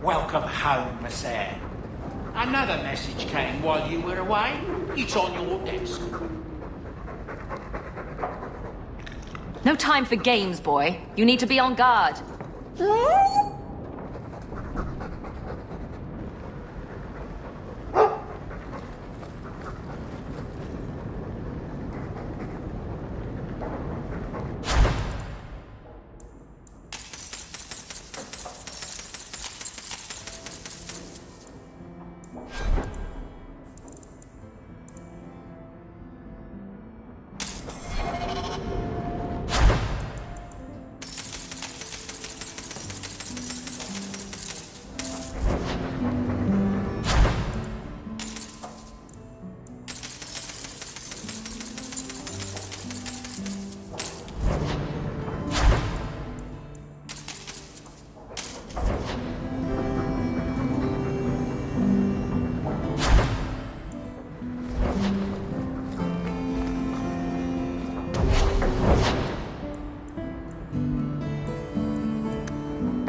Welcome home, Messiah. Another message came while you were away. It's on your desk. No time for games, boy. You need to be on guard.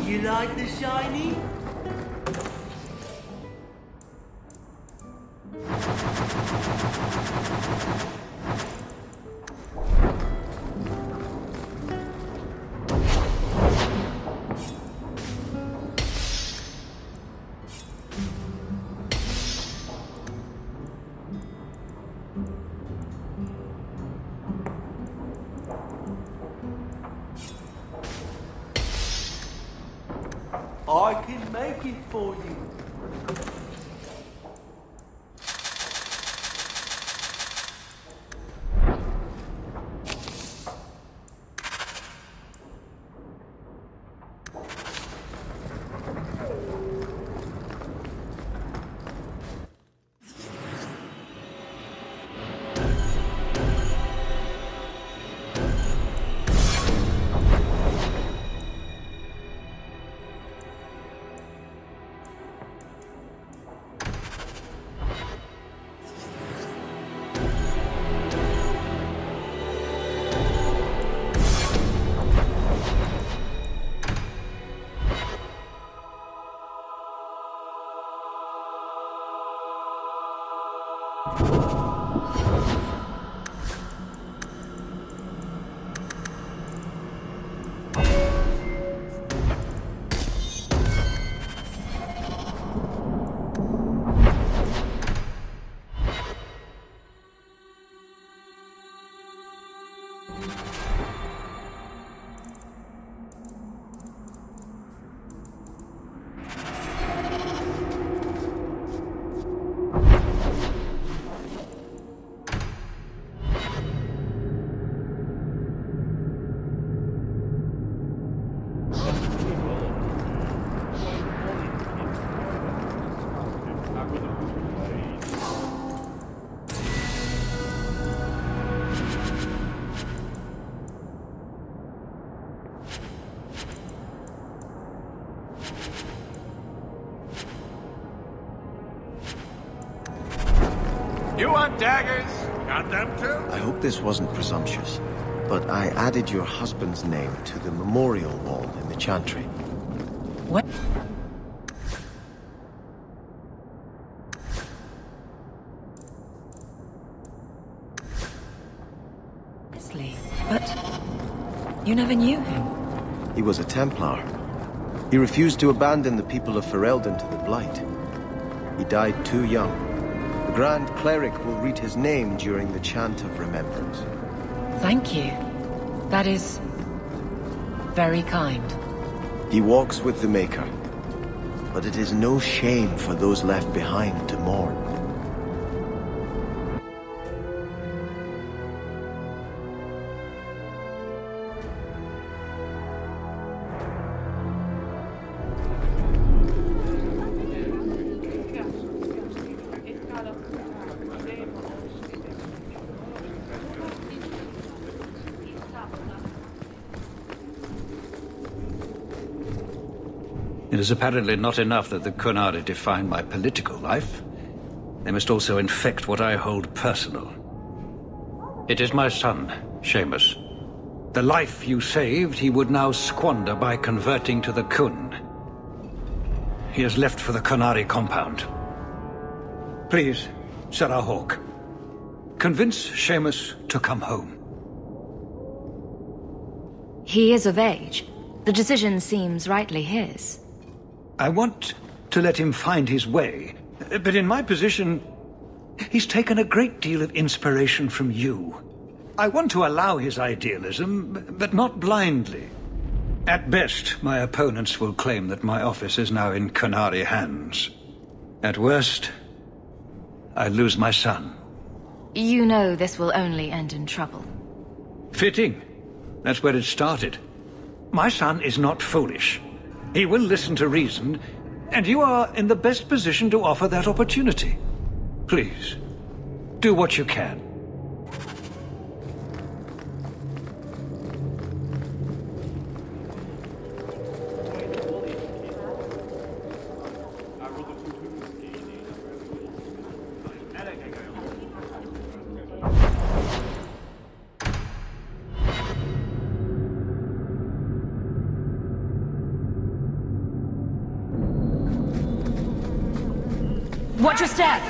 You like the shiny? I can make it for you. You want daggers? Got them too? I hope this wasn't presumptuous, but I added your husband's name to the memorial wall in the chantry. What? But you never knew him. He was a Templar. He refused to abandon the people of Ferelden to the Blight. He died too young. The Grand Cleric will read his name during the Chant of Remembrance. Thank you. That is very kind. He walks with the Maker, but it is no shame for those left behind to mourn. It is apparently not enough that the Kunari define my political life. They must also infect what I hold personal. It is my son, Seamus. The life you saved, he would now squander by converting to the Kun. He has left for the Kunari compound. Please, Sarah Hawke, convince Seamus to come home. He is of age. The decision seems rightly his. I want to let him find his way, but in my position, he's taken a great deal of inspiration from you. I want to allow his idealism, but not blindly. At best, my opponents will claim that my office is now in Kunari hands. At worst, I lose my son. You know this will only end in trouble. Fitting. That's where it started. My son is not foolish. He will listen to reason, and you are in the best position to offer that opportunity. Please, do what you can. Watch your step!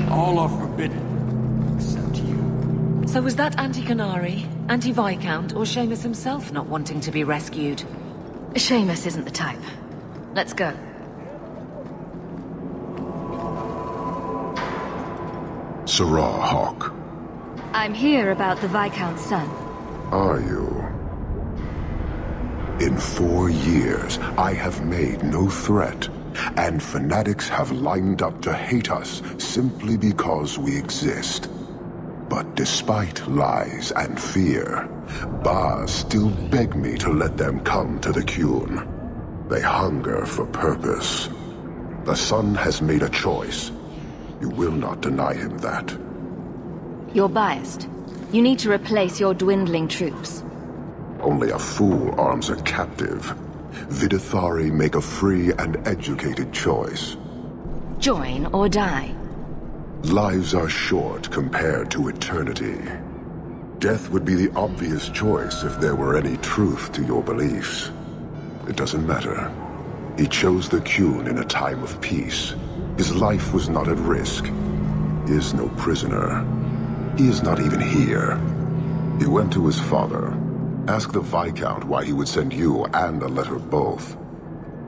All are forbidden, except you. So was that anti-Canary, anti-Viscount, or Seamus himself not wanting to be rescued? Seamus isn't the type. Let's go. Sarah Hawke. I'm here about the Viscount's son. Are you? In 4 years, I have made no threat, and fanatics have lined up to hate us simply because we exist. But despite lies and fear, Baz still beg me to let them come to the Qun. They hunger for purpose. The son has made a choice. You will not deny him that. You're biased. You need to replace your dwindling troops. Only a fool arms a captive. Vidithari make a free and educated choice. Join or die. Lives are short compared to eternity. Death would be the obvious choice if there were any truth to your beliefs. It doesn't matter. He chose the Qun in a time of peace. His life was not at risk. He is no prisoner. He is not even here. He went to his father. Ask the Viscount why he would send you and a letter both.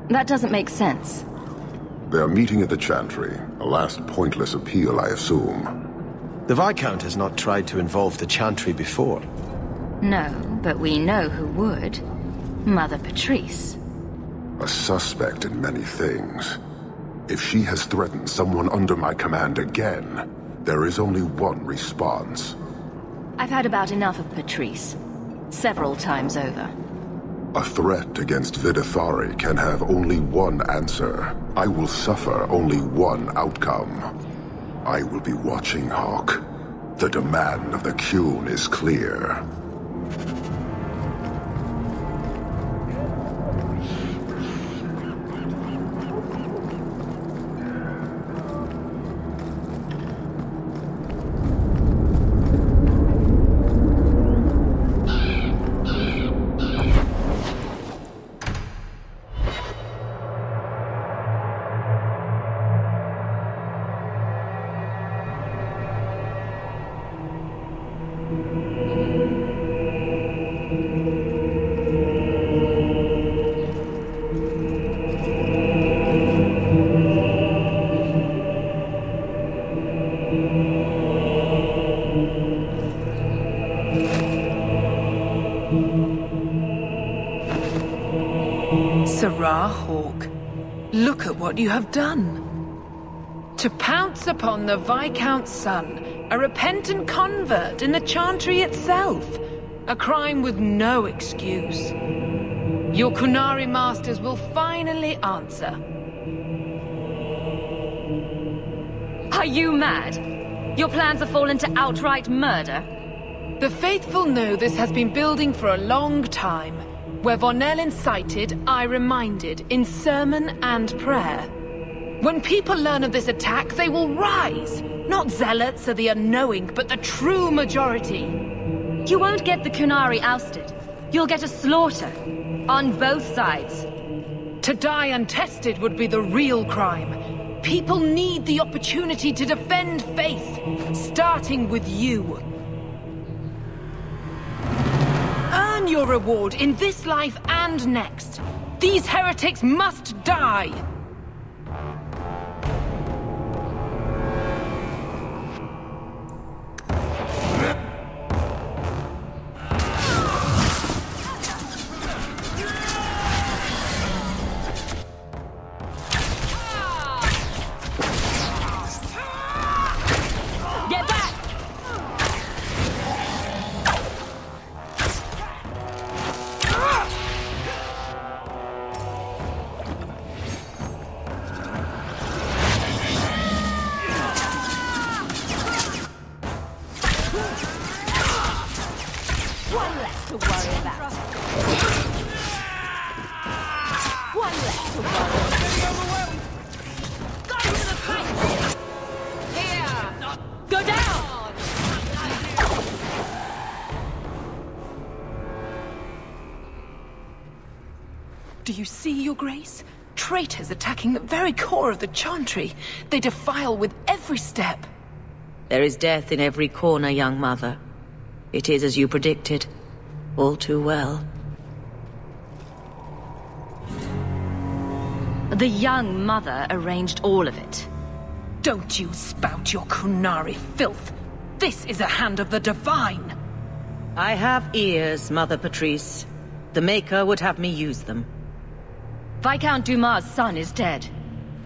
That doesn't make sense. They are meeting at the Chantry. A last pointless appeal, I assume. The Viscount has not tried to involve the Chantry before. No, but we know who would. Mother Patrice. A suspect in many things. If she has threatened someone under my command again, there is only one response. I've had about enough of Patrice. Several times over. A threat against Vidithari can have only one answer. I will suffer only one outcome. I will be watching, Hawke. The demand of the Qun is clear. Sirrah Hawke, look at what you have done. To pounce upon the Viscount's son, a repentant convert in the Chantry itself. A crime with no excuse. Your Qunari masters will finally answer. Are you mad? Your plans have fallen to outright murder? The faithful know this has been building for a long time. Where Vonel incited, I reminded, in sermon and prayer. When people learn of this attack, they will rise. Not zealots or the unknowing, but the true majority. You won't get the Qunari ousted. You'll get a slaughter. On both sides. To die untested would be the real crime. People need the opportunity to defend faith, starting with you. Earn your reward in this life and next. These heretics must die. Do you see, Your Grace? Traitors attacking the very core of the Chantry. They defile with every step. There is death in every corner, young mother. It is as you predicted. All too well. The young mother arranged all of it. Don't you spout your Qunari filth. This is a hand of the divine. I have ears, Mother Patrice. The Maker would have me use them. Viscount Dumas' son is dead.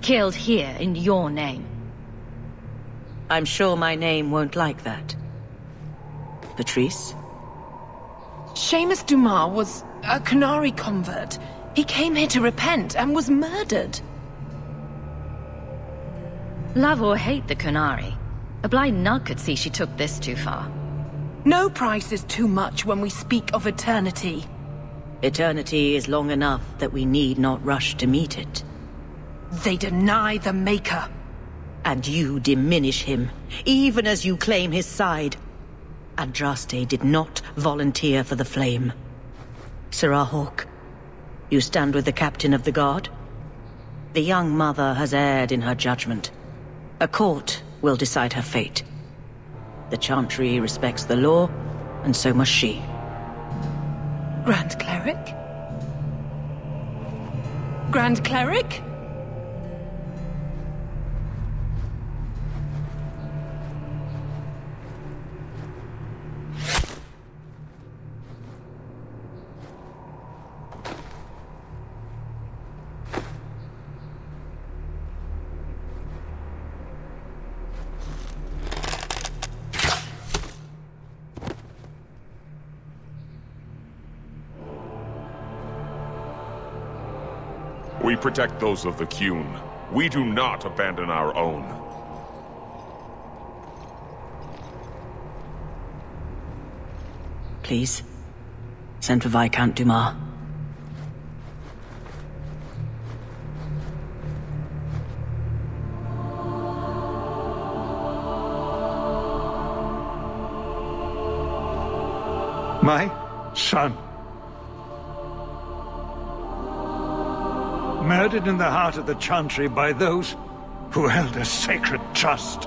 Killed here in your name. I'm sure my name won't like that. Patrice? Seamus Dumas was a Qunari convert. He came here to repent and was murdered. Love or hate the Qunari, a blind nut could see she took this too far. No price is too much when we speak of eternity. Eternity is long enough that we need not rush to meet it. They deny the Maker. And you diminish him, even as you claim his side. Andraste did not volunteer for the flame. Sirrah Hawke, you stand with the captain of the guard? The young mother has erred in her judgment. A court will decide her fate. The Chantry respects the law, and so must she. Grand Cleric? Grand Cleric? We protect those of the Qun. We do not abandon our own. Please, send for Viscount Dumas. My son. Murdered in the heart of the Chantry by those who held a sacred trust.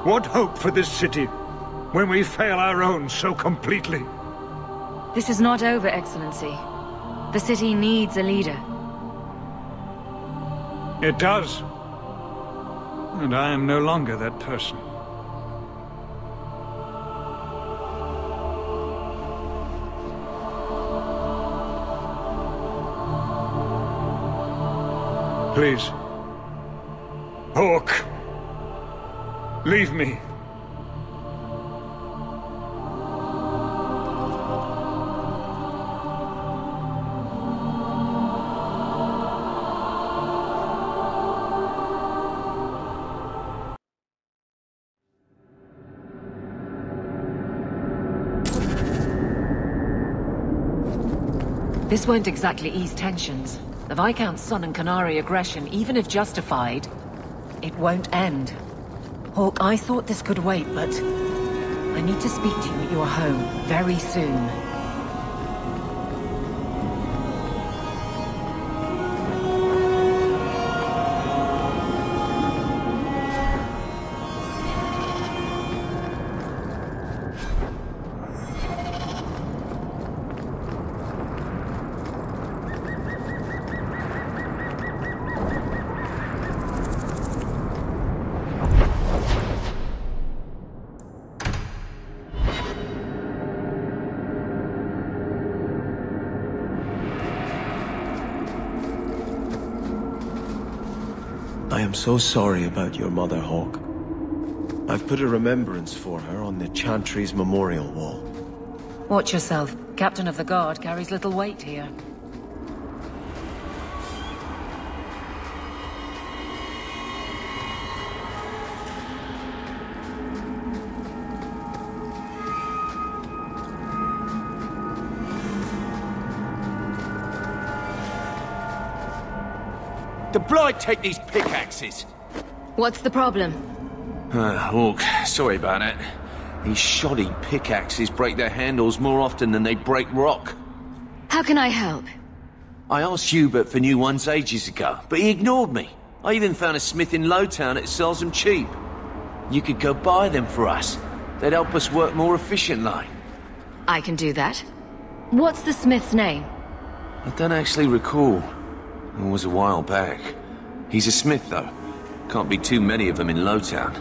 What hope for this city when we fail our own so completely? This is not over, Excellency. The city needs a leader. It does. And I am no longer that person. please. Hawk. Leave me. This won't exactly ease tensions. The Viscount's son and Canary aggression, even if justified, it won't end. Hawk, I thought this could wait, but I need to speak to you at your home very soon. I am so sorry about your mother, Hawk. I've put a remembrance for her on the Chantry's memorial wall. Watch yourself. Captain of the Guard carries little weight here. The Blight take these pickaxes! What's the problem? Hawk, sorry about it. These shoddy pickaxes break their handles more often than they break rock. How can I help? I asked Hubert for new ones ages ago, but he ignored me. I even found a smith in Lowtown that sells them cheap. You could go buy them for us. They'd help us work more efficiently. I can do that. What's the smith's name? I don't actually recall. It was a while back. He's a smith, though. Can't be too many of them in Lowtown.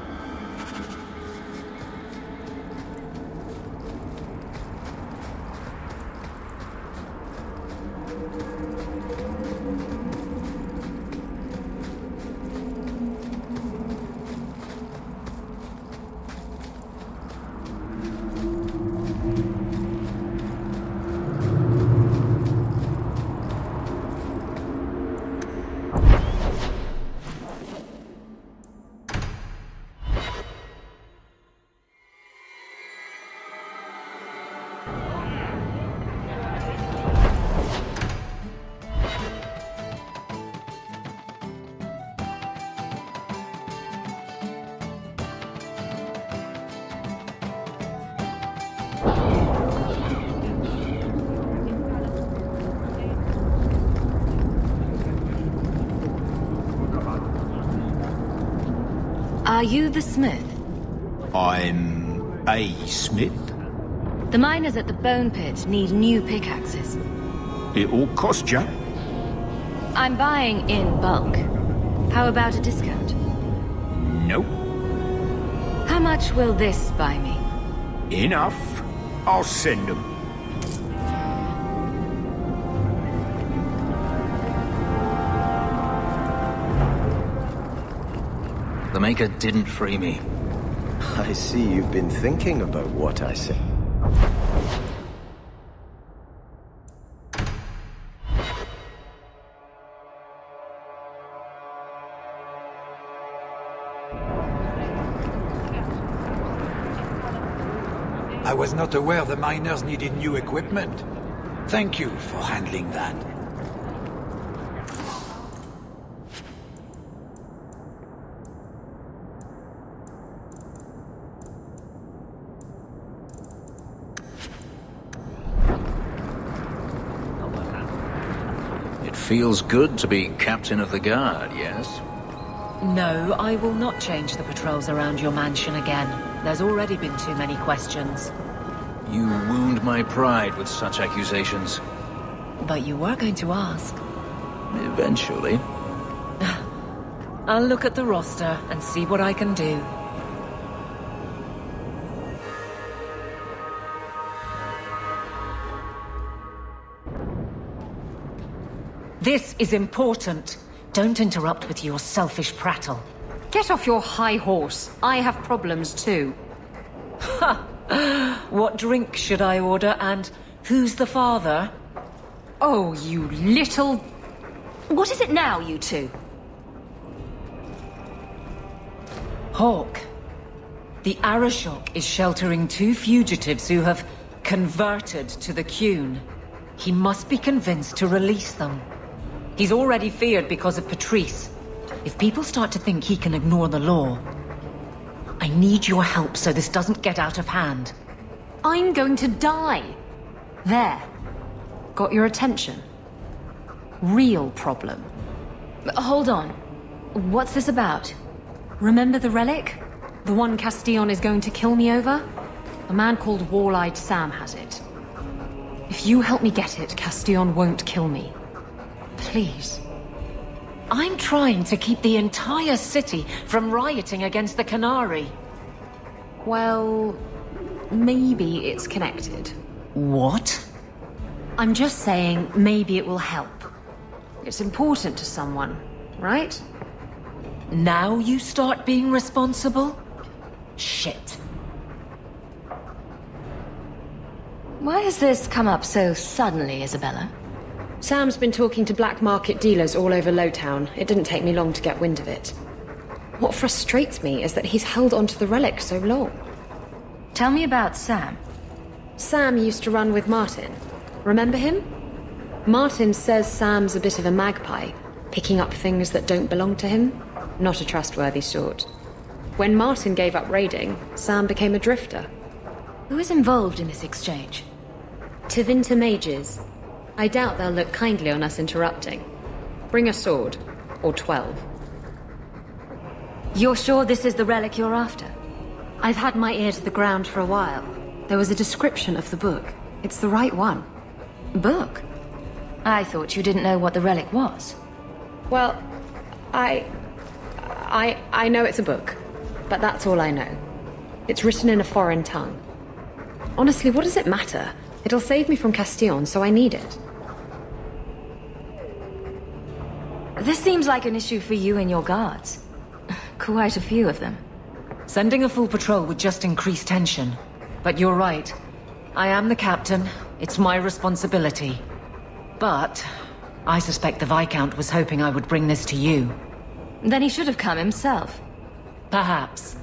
Are you the smith? I'm a smith. The miners at the Bone Pit need new pickaxes. It'll cost ya. I'm buying in bulk. How about a discount? Nope. How much will this buy me? Enough. I'll send them. The Maker didn't free me. I see you've been thinking about what I said. I was not aware the miners needed new equipment. Thank you for handling that. It feels good to be Captain of the Guard, yes? No, I will not change the patrols around your mansion again. There's already been too many questions. You wound my pride with such accusations. But you were going to ask. Eventually. I'll look at the roster and see what I can do. This is important. Don't interrupt with your selfish prattle. Get off your high horse. I have problems too. Ha! What drink should I order, and who's the father? Oh, you little... What is it now, you two? Hawk. The Arashok is sheltering 2 fugitives who have converted to the Qun. He must be convinced to release them. He's already feared because of Patrice. If people start to think he can ignore the law, I need your help so this doesn't get out of hand. I'm going to die. There. Got your attention? Real problem. Hold on. What's this about? Remember the relic? The one Castillon is going to kill me over? A man called Wall-Eyed Sam has it. If you help me get it, Castillon won't kill me. Please. I'm trying to keep the entire city from rioting against the Canary. Well, maybe it's connected. What? I'm just saying maybe it will help. It's important to someone, right? Now you start being responsible? Shit. Why has this come up so suddenly, Isabella? Sam's been talking to black market dealers all over Lowtown. It didn't take me long to get wind of it. What frustrates me is that he's held onto the relic so long. Tell me about Sam. Sam used to run with Martin. Remember him? Martin says Sam's a bit of a magpie, picking up things that don't belong to him. Not a trustworthy sort. When Martin gave up raiding, Sam became a drifter. Who is involved in this exchange? Tevinter mages. I doubt they'll look kindly on us interrupting. Bring a sword. Or 12. You're sure this is the relic you're after? I've had my ear to the ground for a while. There was a description of the book. It's the right one. Book? I thought you didn't know what the relic was. Well, I know it's a book. But that's all I know. It's written in a foreign tongue. Honestly, what does it matter? It'll save me from Castillon, so I need it. This seems like an issue for you and your guards. Quite a few of them. Sending a full patrol would just increase tension. But you're right. I am the captain. It's my responsibility. But I suspect the Viscount was hoping I would bring this to you. Then he should have come himself. Perhaps.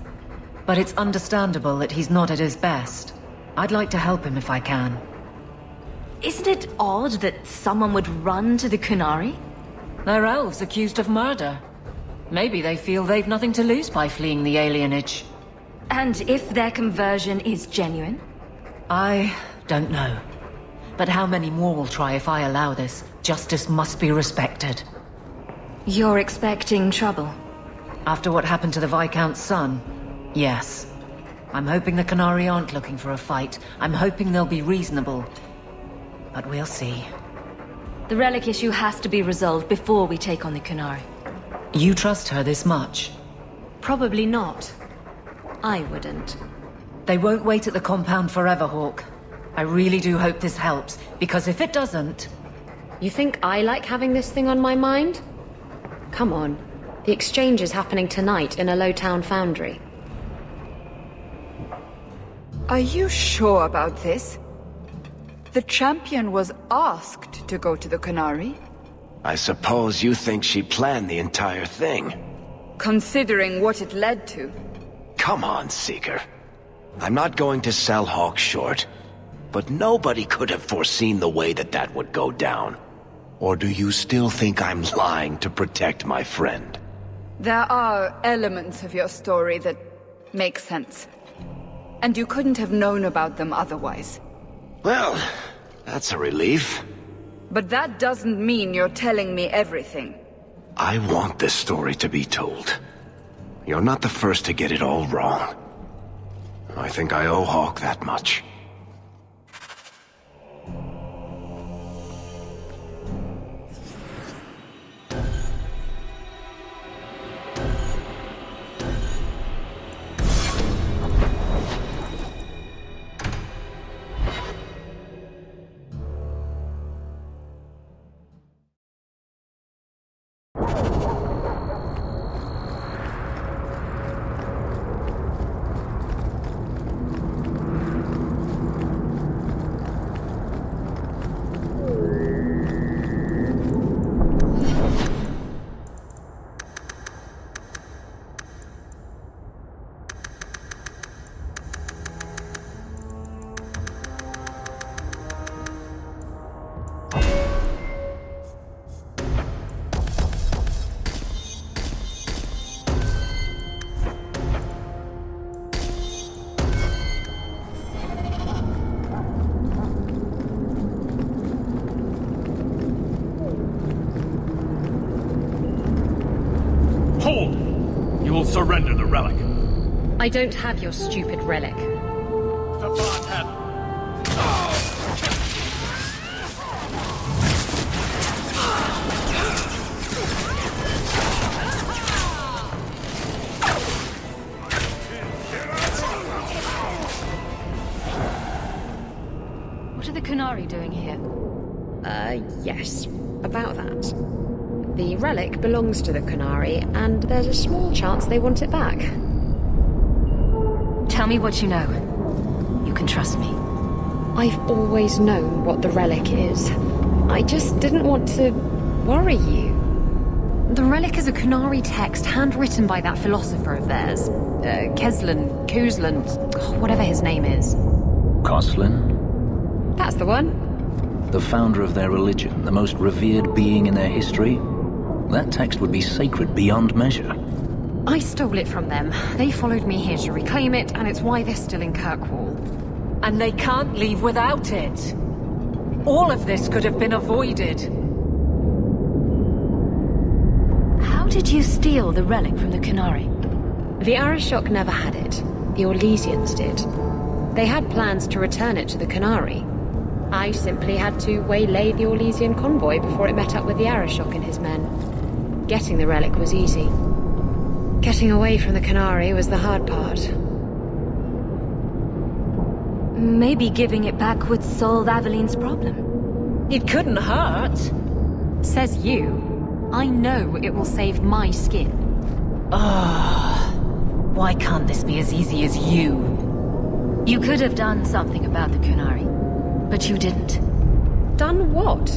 But it's understandable that he's not at his best. I'd like to help him if I can. Isn't it odd that someone would run to the Canary? They're elves accused of murder. Maybe they feel they've nothing to lose by fleeing the alienage. And if their conversion is genuine? I don't know. But how many more will try if I allow this? Justice must be respected. You're expecting trouble? After what happened to the Viscount's son, yes. I'm hoping the Canary aren't looking for a fight. I'm hoping they'll be reasonable. But we'll see. The relic issue has to be resolved before we take on the Canary. You trust her this much? Probably not. I wouldn't. They won't wait at the compound forever, Hawk. I really do hope this helps, because if it doesn't... You think I like having this thing on my mind? Come on. The exchange is happening tonight in a Lowtown foundry. Are you sure about this? The champion was asked to go to the Canary. I suppose you think she planned the entire thing. Considering what it led to. Come on, Seeker. I'm not going to sell Hawk short, but nobody could have foreseen the way that would go down. Or do you still think I'm lying to protect my friend? There are elements of your story that make sense. And you couldn't have known about them otherwise. Well, that's a relief. But that doesn't mean you're telling me everything. I want this story to be told. You're not the first to get it all wrong. I think I owe Hawk that much. You will surrender the relic. I don't have your stupid relic. The blockhead. What are the Kunari doing here? Yes. About that. The relic belongs to the Kunari, and there's a small chance they want it back. Tell me what you know. You can trust me. I've always known what the relic is. I just didn't want to worry you. The relic is a Kunari text handwritten by that philosopher of theirs. Kuzlan, whatever his name is. Koslin? That's the one. The founder of their religion, the most revered being in their history. That text would be sacred beyond measure. I stole it from them. They followed me here to reclaim it, and it's why they're still in Kirkwall. And they can't leave without it. All of this could have been avoided. How did you steal the relic from the Kunari? The Arishok never had it. The Orlesians did. They had plans to return it to the Kunari. I simply had to waylay the Orlesian convoy before it met up with the Arishok and his men. Getting the relic was easy. Getting away from the Kunari was the hard part. Maybe giving it back would solve Aveline's problem. It couldn't hurt. Says you. I know it will save my skin. Why can't this be as easy as you? You could have done something about the Kunari, but you didn't. Done what?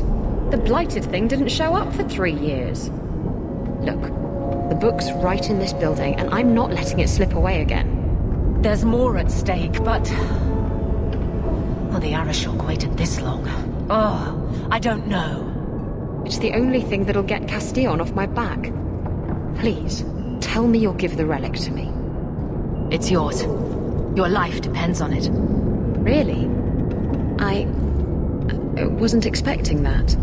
The blighted thing didn't show up for 3 years. Look, the book's right in this building, and I'm not letting it slip away again. There's more at stake, but... Well, the Arishok waited this long. I don't know. It's the only thing that'll get Castillon off my back. Please, tell me you'll give the relic to me. It's yours. Your life depends on it. Really? I wasn't expecting that.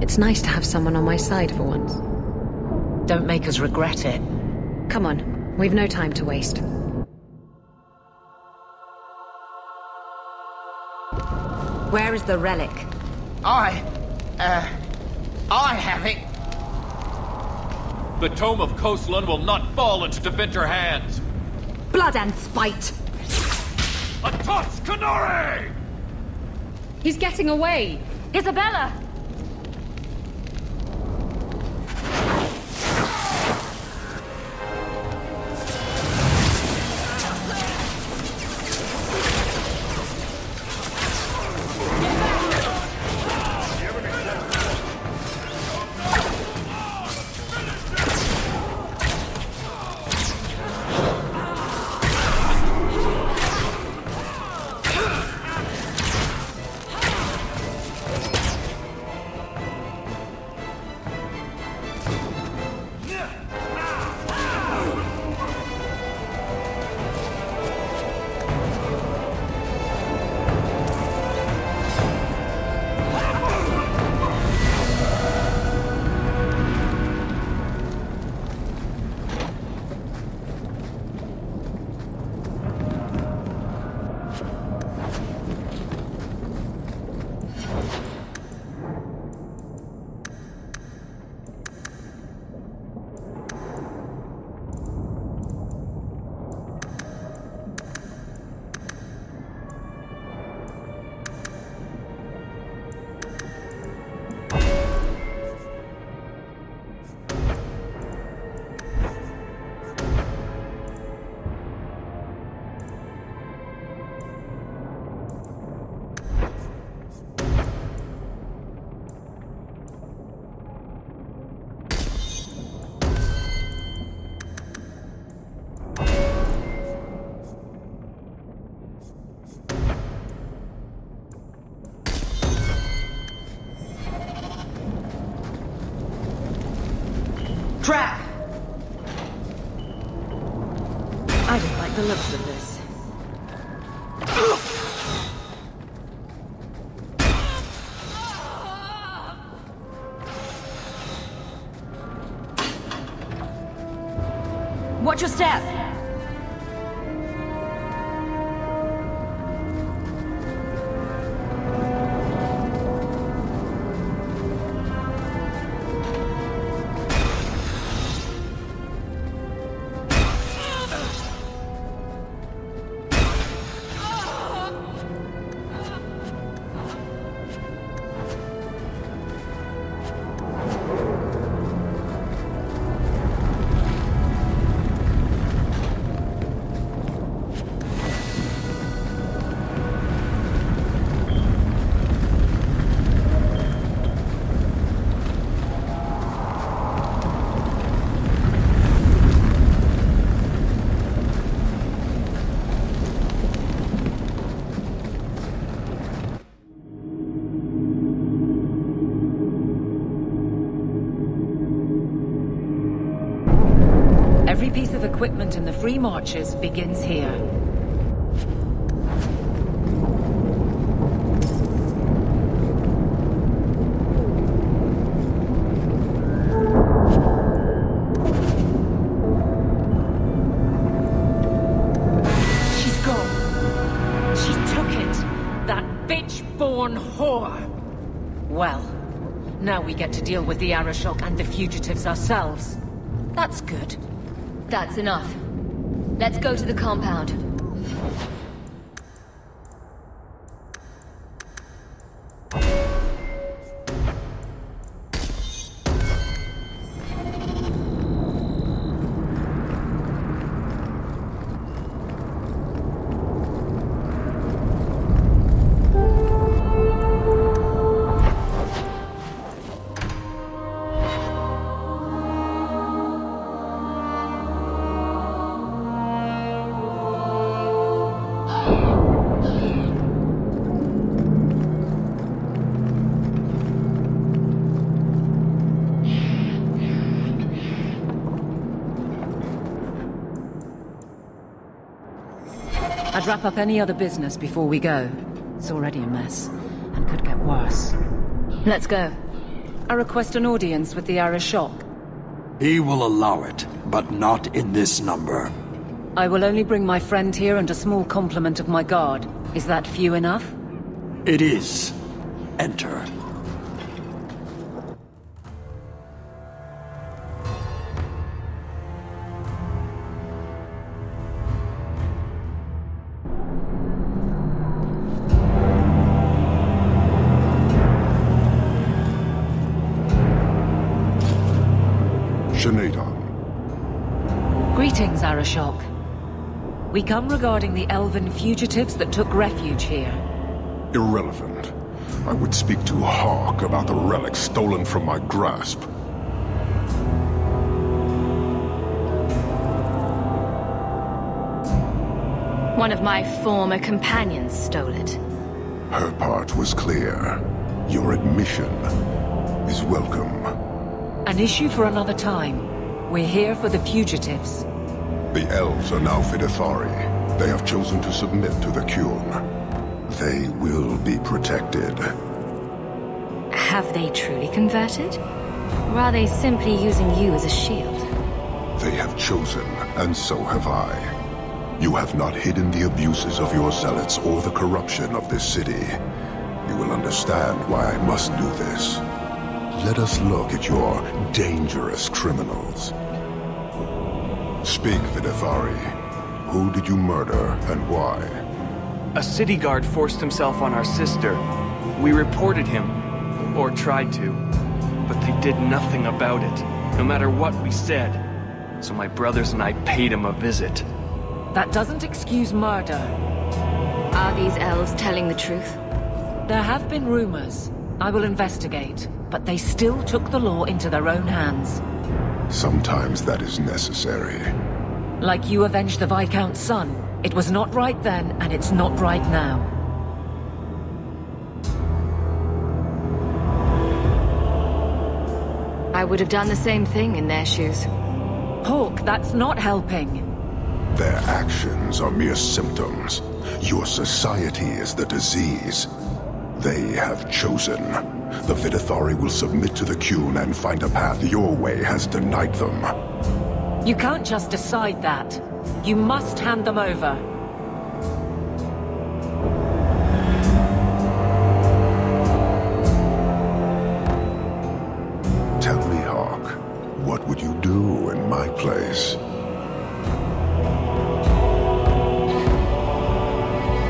It's nice to have someone on my side for once. Don't make us regret it. Come on, we've no time to waste. Where is the relic? I have it. The Tome of Koslun will not fall into Devinter hands. Blood and spite! Atos Kunari! He's getting away! Isabella! Trap! I don't like the looks of this. Watch your step! Every piece of equipment in the Free Marches begins here. She's gone. She took it. That bitch-born whore. Well, now we get to deal with the Arashok and the fugitives ourselves. That's good. That's enough. Let's go to the compound. I'd wrap up any other business before we go. It's already a mess, and could get worse. Let's go. I request an audience with the Arashok. He will allow it, but not in this number. I will only bring my friend here and a small complement of my guard. Is that few enough? It is. Enter. Greetings, Arashok. We come regarding the elven fugitives that took refuge here. Irrelevant. I would speak to Hawk about the relics stolen from my grasp. One of my former companions stole it. Her part was clear. Your admission is welcome. An issue for another time. We're here for the fugitives. The elves are now Videthari. They have chosen to submit to the Qun. They will be protected. Have they truly converted? Or are they simply using you as a shield? They have chosen, and so have I. You have not hidden the abuses of your zealots or the corruption of this city. You will understand why I must do this. Let us look at your dangerous criminals. Speak, Videthari. Who did you murder, and why? A city guard forced himself on our sister. We reported him, or tried to, but they did nothing about it, no matter what we said. So my brothers and I paid him a visit. That doesn't excuse murder. Are these elves telling the truth? There have been rumors. I will investigate, but they still took the law into their own hands. Sometimes that is necessary. Like you avenged the Viscount's son. It was not right then, and it's not right now. I would have done the same thing in their shoes. Hawk, that's not helping. Their actions are mere symptoms. Your society is the disease. They have chosen. The Vidithari will submit to the Qun and find a path your way has denied them. You can't just decide that. You must hand them over. Tell me, Hawk, what would you do in my place?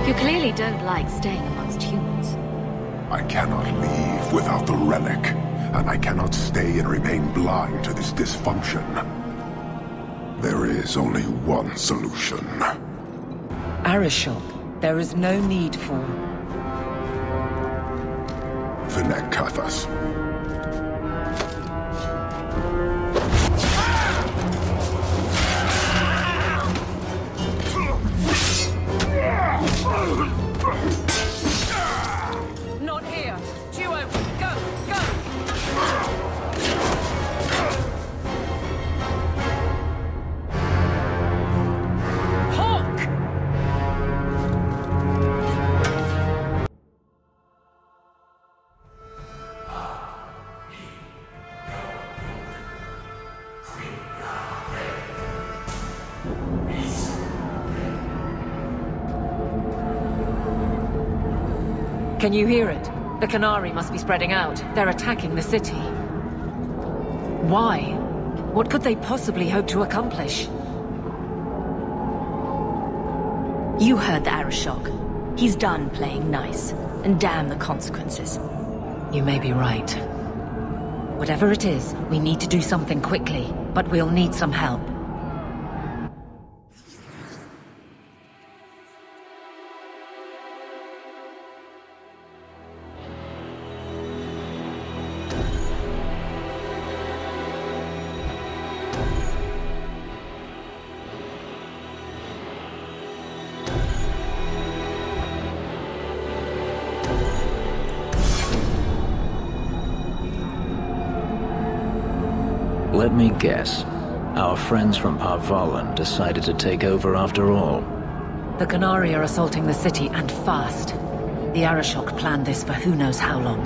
You clearly don't like staying amongst humans. I cannot leave without the relic, and I cannot stay and remain blind to this dysfunction. There is only one solution. Arishok, there is no need for... Vinekathas. Not here! Duo, go! Go! Hawk! Can you hear it? The Qunari must be spreading out. They're attacking the city. Why? What could they possibly hope to accomplish? You heard the Arishok. He's done playing nice, and damn the consequences. You may be right. Whatever it is, we need to do something quickly, but we'll need some help. Let me guess. Our friends from Parvalan decided to take over after all. The Qunari are assaulting the city, and fast. The Arishok planned this for who knows how long.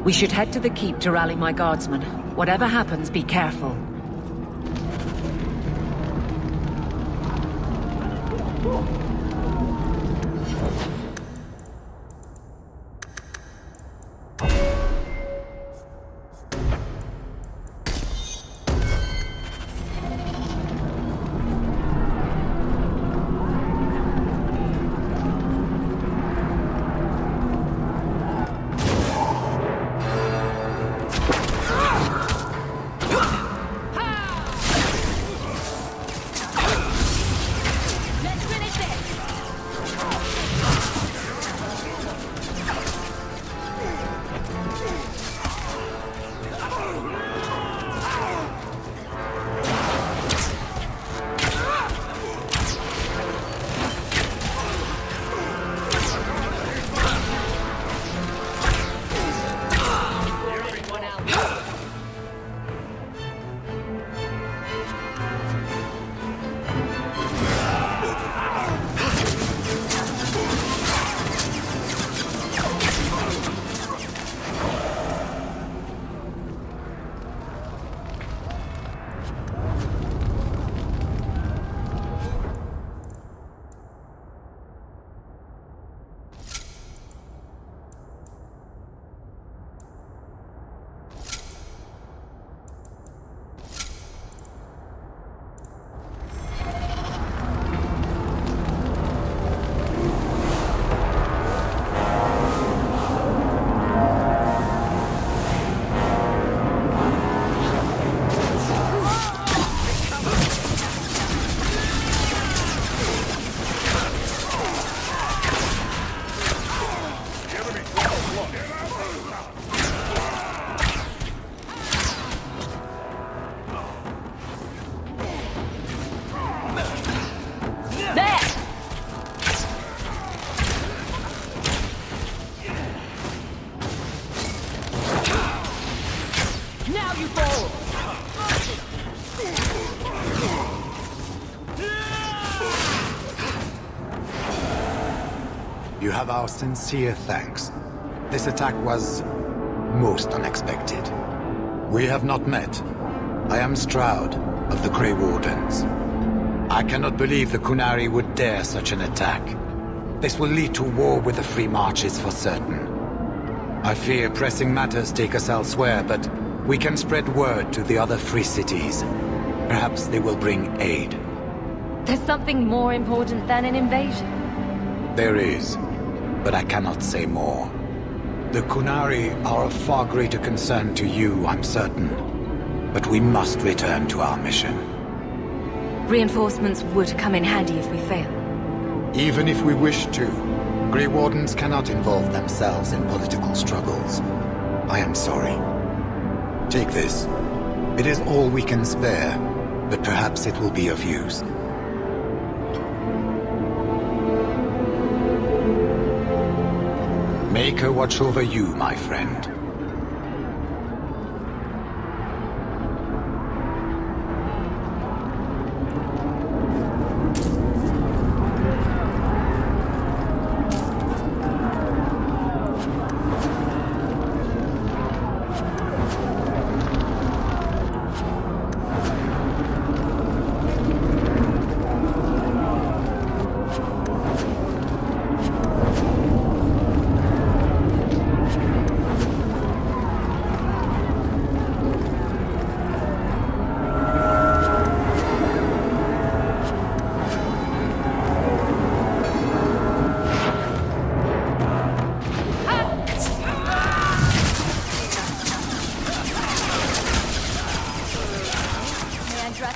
We should head to the keep to rally my guardsmen. Whatever happens, be careful. Let's finish this! You have our sincere thanks. This attack was most unexpected. We have not met. I am Stroud of the Grey Wardens. I cannot believe the Qunari would dare such an attack. This will lead to war with the Free Marches for certain. I fear pressing matters take us elsewhere, but we can spread word to the other free cities. Perhaps they will bring aid. There's something more important than an invasion. There is, but I cannot say more. The Qunari are of far greater concern to you, I'm certain. But we must return to our mission. Reinforcements would come in handy if we fail. Even if we wish to, Grey Wardens cannot involve themselves in political struggles. I am sorry. Take this. It is all we can spare, but perhaps it will be of use. Make her watch over you, my friend.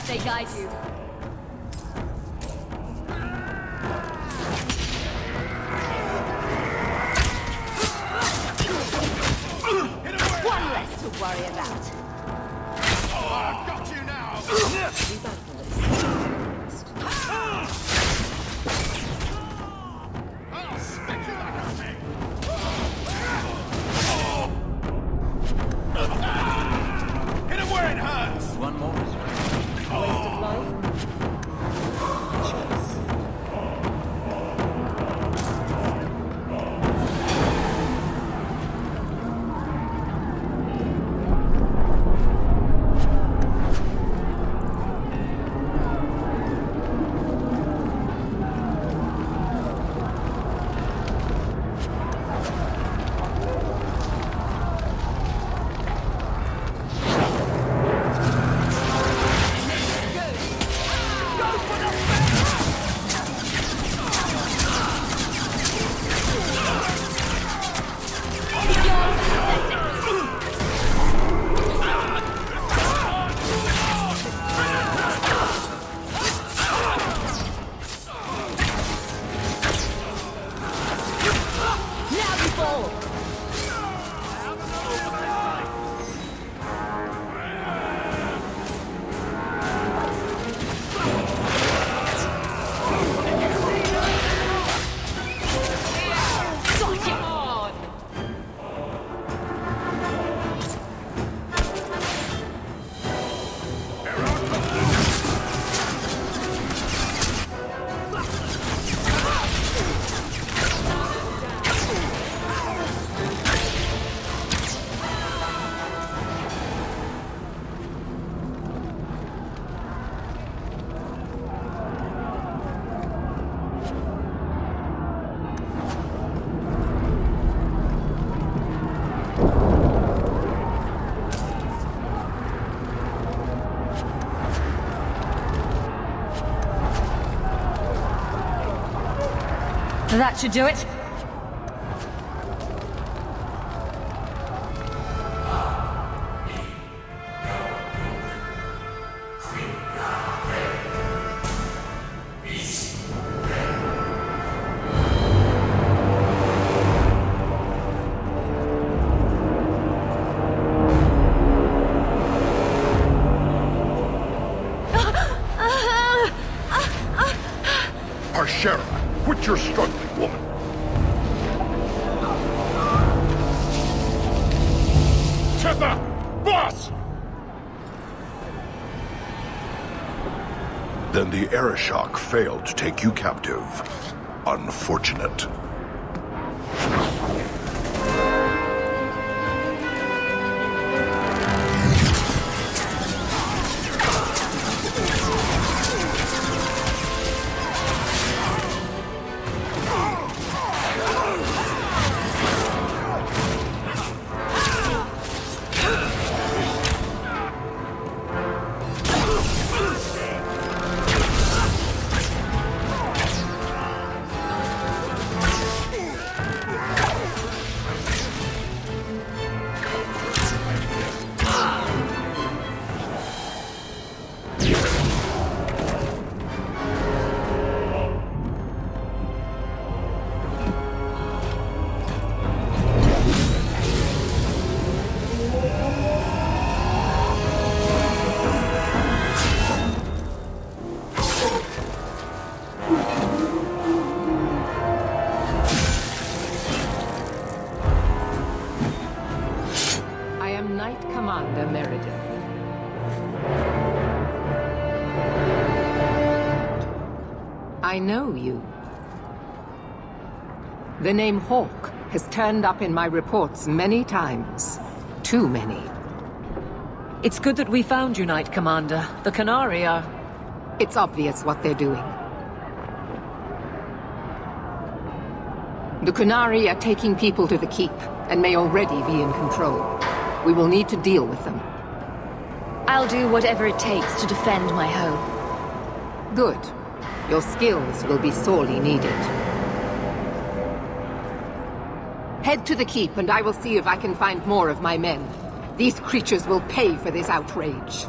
They guide you. One less to worry about. Oh, I've got you now! I'll spit you like a pig! Hit him where it hurts! One more. Waste of life? That should do it. Ashera, quit your struggling, woman. Tether! Boss! Then the Arishok failed to take you captive. Unfortunate. I know you. The name Hawk has turned up in my reports many times. Too many. It's good that we found you, Knight Commander. The Qunari are... It's obvious what they're doing. The Qunari are taking people to the Keep, and may already be in control. We will need to deal with them. I'll do whatever it takes to defend my home. Good. Your skills will be sorely needed. Head to the Keep, and I will see if I can find more of my men. These creatures will pay for this outrage.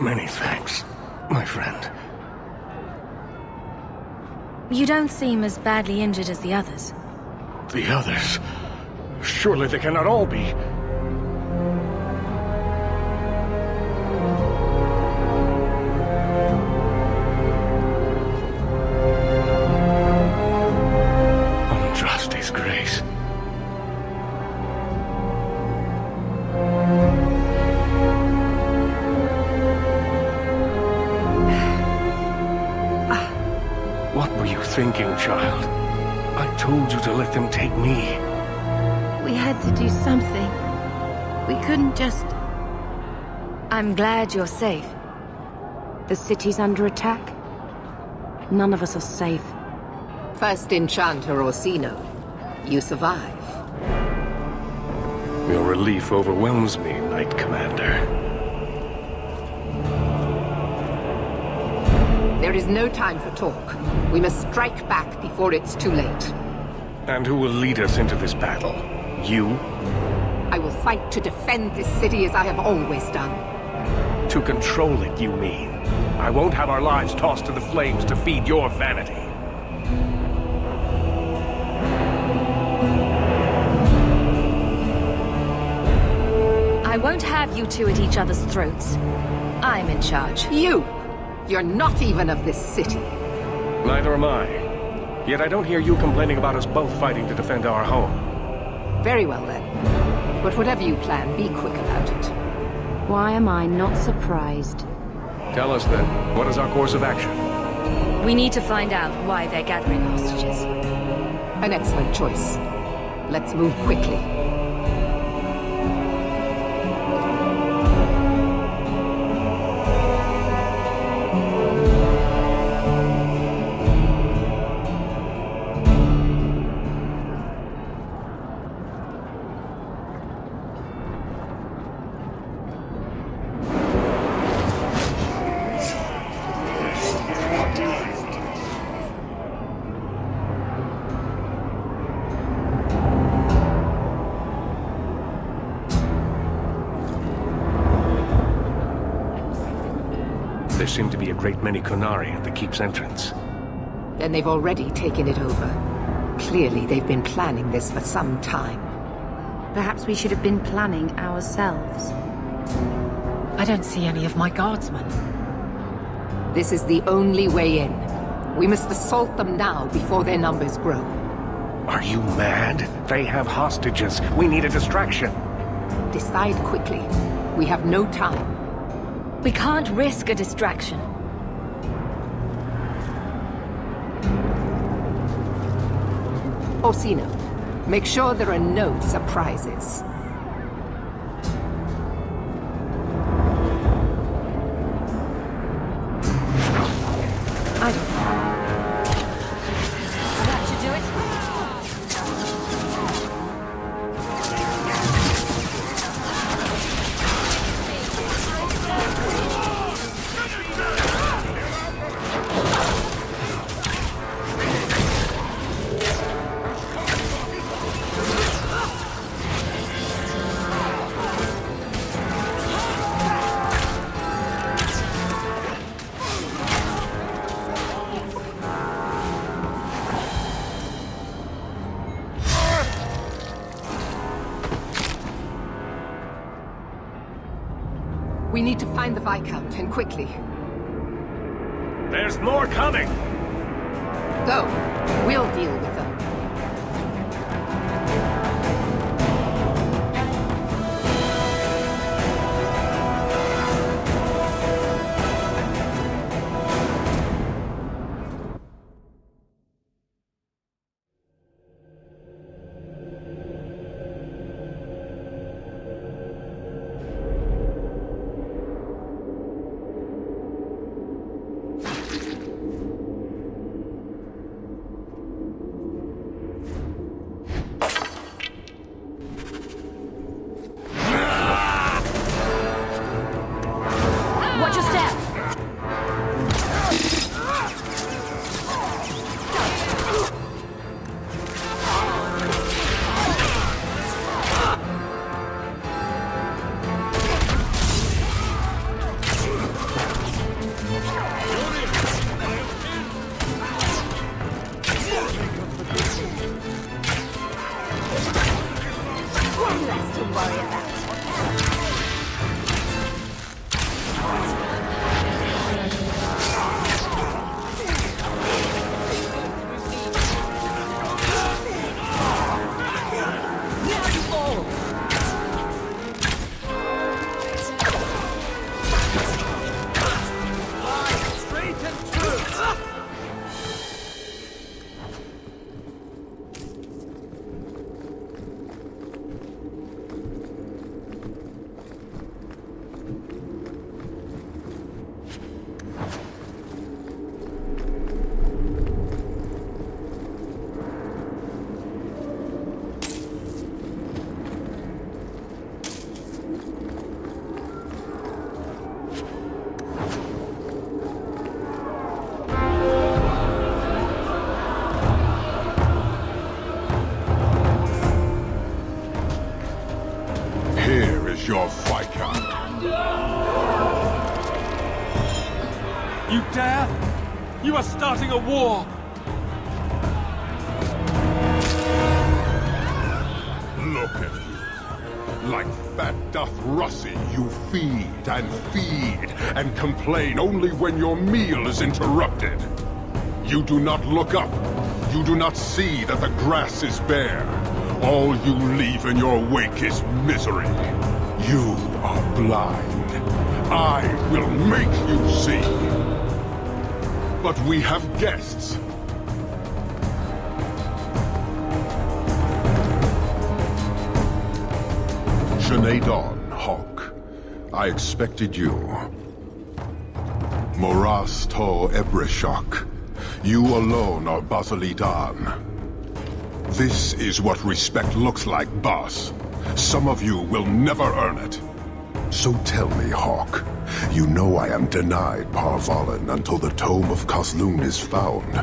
Many thanks, my friend. You don't seem as badly injured as the others. The others? Surely they cannot all be. Andraste's grace. What were you thinking, child? I told you to let them take me. We had to do something. We couldn't just... I'm glad you're safe. The city's under attack. None of us are safe. First Enchanter Orsino, you survive. Your relief overwhelms me, Knight Commander. There is no time for talk. We must strike back before it's too late. And who will lead us into this battle? You? I will fight to defend this city as I have always done. To control it, you mean? I won't have our lives tossed to the flames to feed your vanity. I won't have you two at each other's throats. I'm in charge. You're not even of this city. Neither am I. Yet I don't hear you complaining about us both fighting to defend our home. Very well then. But whatever you plan, be quick about it. Why am I not surprised? Tell us then, what is our course of action? We need to find out why they're gathering hostages. An excellent choice. Let's move quickly. There seem to be a great many Qunari at the keep's entrance. Then they've already taken it over. Clearly, they've been planning this for some time. Perhaps we should have been planning ourselves. I don't see any of my guardsmen. This is the only way in. We must assault them now before their numbers grow. Are you mad? They have hostages. We need a distraction. Decide quickly. We have no time. We can't risk a distraction. Orsino, make sure there are no surprises. I don't know. That should do it. We need to find the Viscount, and quickly. There's more coming! Go. We'll deal with them. your Viscount. You dare? You are starting a war! Look at you. Like fat doth Russie, you feed and complain only when your meal is interrupted. You do not look up. You do not see that the grass is bare. All you leave in your wake is misery. You are blind. I will make you see. But we have guests. Sinead Dawn, Hawk. I expected you. Moras to Ebreshok. You alone are Basilidan. This is what respect looks like, boss. Some of you will never earn it. So tell me, Hawk, you know I am denied Parvalin until the Tome of Kozlun is found.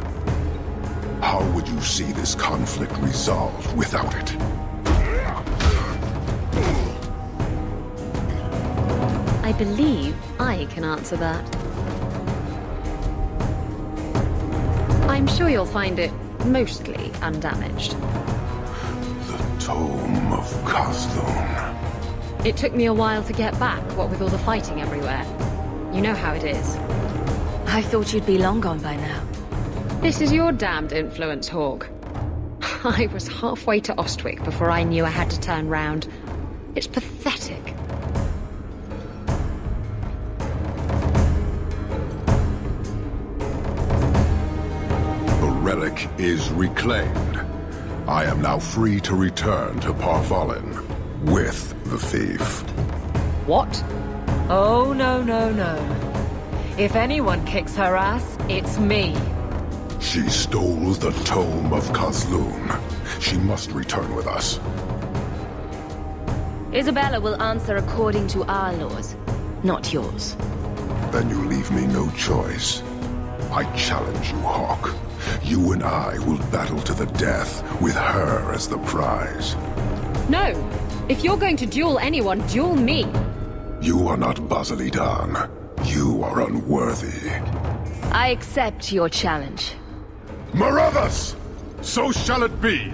How would you see this conflict resolved without it? I believe I can answer that. I'm sure you'll find it mostly undamaged. The Tome of Kozlun. It took me a while to get back, what with all the fighting everywhere. You know how it is. I thought you'd be long gone by now. This is your damned influence, Hawk. I was halfway to Ostwick before I knew I had to turn round. It's pathetic. The relic is reclaimed. I am now free to return to Parvalin with the thief. What? Oh, no, no, no. If anyone kicks her ass, it's me. She stole the Tome of Kozlun. She must return with us. Isabella will answer according to our laws, not yours. Then you leave me no choice. I challenge you, Hawk. You and I will battle to the death, with her as the prize. No! If you're going to duel anyone, duel me! You are not Basilidan. You are unworthy. I accept your challenge. Marathas! So shall it be!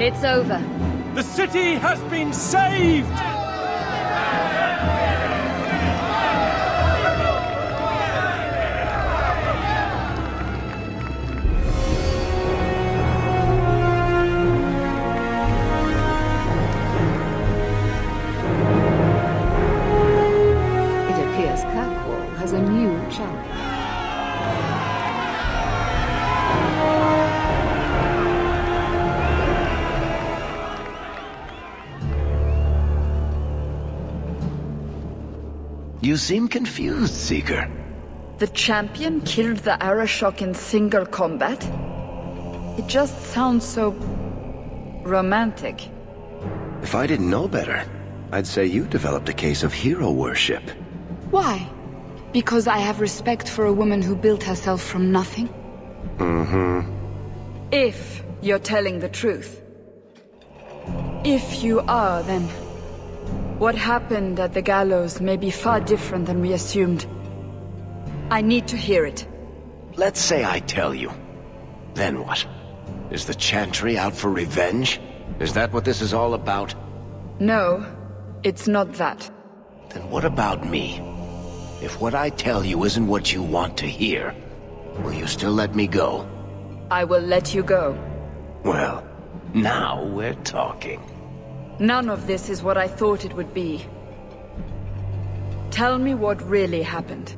It's over. The city has been saved! from? You seem confused, Seeker. The champion killed the Arashok in single combat? It just sounds so... romantic. If I didn't know better, I'd say you developed a case of hero worship. Why? Because I have respect for a woman who built herself from nothing? Mm-hmm. If you're telling the truth. If you are, then... what happened at the gallows may be far different than we assumed. I need to hear it. Let's say I tell you. Then what? Is the Chantry out for revenge? Is that what this is all about? No, it's not that. Then what about me? If what I tell you isn't what you want to hear, will you still let me go? I will let you go. Well, now we're talking. None of this is what I thought it would be. Tell me what really happened.